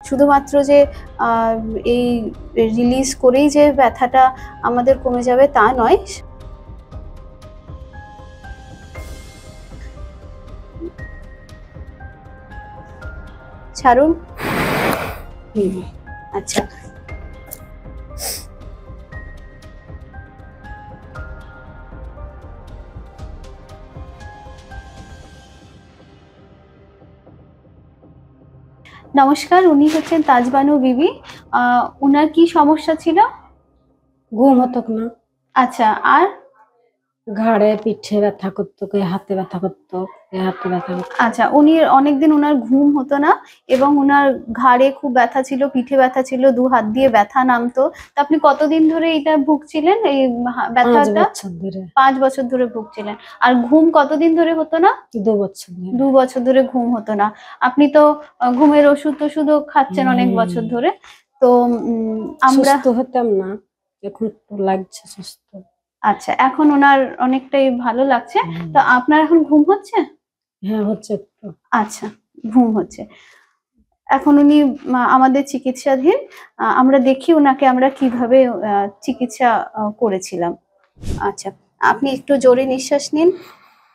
শুধুমাত্র যে এই রিলিজ করেই যে ব্যথাটা আমাদের কমে যাবে তা নয়। ছাড়ুন। আচ্ছা, নমস্কার, উনি হচ্ছেন তাজবানু বিবি। উনার কি সমস্যা ছিল? ঘুম হতো না, আচ্ছা, আর ঘাড়ে পিঠে ব্যথা করতো, হাতে ব্যথা করতো, হাতে ব্যথা করতো। আচ্ছা, উনি অনেকদিন ওনার ঘুম হতো না এবং ওনার ঘাড়ে খুব ব্যথা ছিল, পিঠে ব্যথা ছিল, দু হাত দিয়ে ব্যথা নামতো। তো আপনি কতদিন ধরে এটা ভুগছিলেন, এই 5 ব্যথাটা? বছর ধরে। 5 বছর ধরে ভুগছিলেন। আর ঘুম কতদিন ধরে হতো না? 2 বছর ধরে। 2 বছর ধরে ঘুম হতো না। আপনি তো ঘুমের ওষুধ টষুধও খাচ্ছেন অনেক বছর ধরে। তো আমরা সুস্থ হতাম না, এখন একটু লাগছে সুস্থ। আচ্ছা, এখন ওনার অনেকটাই ভালো লাগছে। তো আপনার এখন ঘুম হচ্ছে? হ্যাঁ, হচ্ছে একটু। আচ্ছা, ঘুম হচ্ছে। এখন উনি আমাদের চিকিৎসাধীন। আমরা দেখি উনাকে আমরা কিভাবে চিকিৎসা করেছিলাম। আচ্ছা, আপনি একটু জোরে নিঃশ্বাস নিন,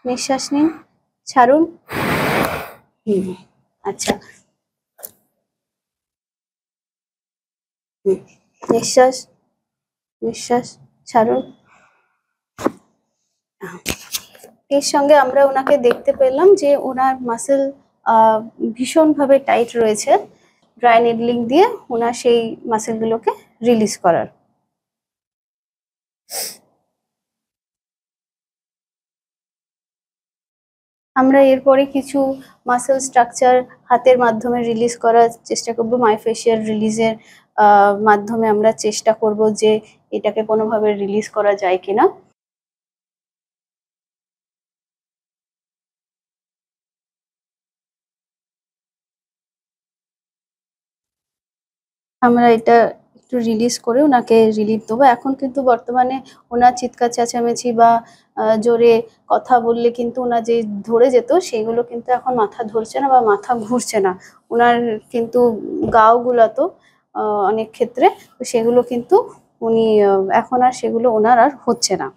নিঃশ্বাস নিন, ছাড়ুন। আচ্ছা, নিঃশ্বাস, নিঃশ্বাস, ছাড়ুন। এর সঙ্গে আমরা ওনাকে দেখতে পেলাম যে ওনার মাসেল ভীষণভাবে টাইট রয়েছে। ড্রাই নিডলিং দিয়ে ওনার সেই মাসেলগুলোকে রিলিজ করার। আমরা এরপরে কিছু মাসেল স্ট্রাকচার হাতের মাধ্যমে রিলিজ করার চেষ্টা করব। মায়োফেশিয়াল রিলিজের মাধ্যমে আমরা চেষ্টা করব যে এটাকে কোনোভাবে রিলিজ করা যায় কিনা। আমরা এটা একটু রিলিজ করে ওনাকে রিলিফ দেবো। এখন কিন্তু বর্তমানে ওনার চিৎকার চেঁচামেচি বা জোরে কথা বললে কিন্তু ওনার যে ধরে যেত সেগুলো কিন্তু এখন মাথা ধরছে না বা মাথা ঘুরছে না। ওনার কিন্তু গাও গুলাতো অনেক ক্ষেত্রে, তো সেগুলো কিন্তু উনি এখন আর সেগুলো ওনার আর হচ্ছে না।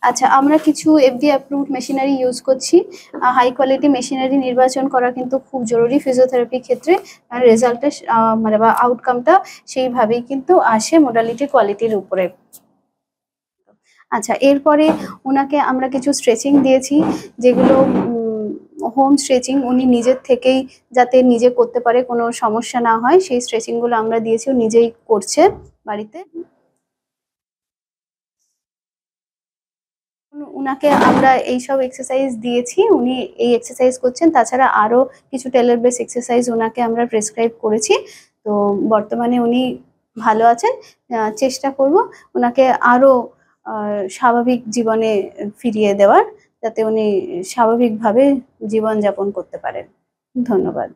আচ্ছা, আমরা কিছু FDA অ্যাপ্রুভড মেশিনারি ইউজ করছি। হাই কোয়ালিটি মেশিনারি নির্বাচন করা কিন্তু খুব জরুরি ফিজিওথেরাপির ক্ষেত্রে। আর রেজাল্টের মানে বা আউটকামটা সেইভাবেই কিন্তু আসে মোডালিটি কোয়ালিটির উপরে। আচ্ছা, এরপরে ওনাকে আমরা কিছু স্ট্রেচিং দিয়েছি, যেগুলো হোম স্ট্রেচিং। উনি নিজের থেকেই যাতে নিজে করতে পারে, কোনো সমস্যা না হয়, সেই স্ট্রেচিংগুলো আমরা দিয়েছি। ও নিজেই করছে বাড়িতে। উনাকে আমরা এইসব এক্সারসাইজ দিয়েছি, উনি এই এক্সারসাইজ করছেন। তাছাড়া আরো কিছু টেলর বেস এক্সারসাইজ ওনাকে আমরা প্রেসক্রাইব করেছি। তো বর্তমানে উনি ভালো আছেন। চেষ্টা করব ওনাকে আরো স্বাভাবিক জীবনে ফিরিয়ে দেওয়ার, যাতে উনি স্বাভাবিকভাবে জীবনযাপন করতে পারেন। ধন্যবাদ।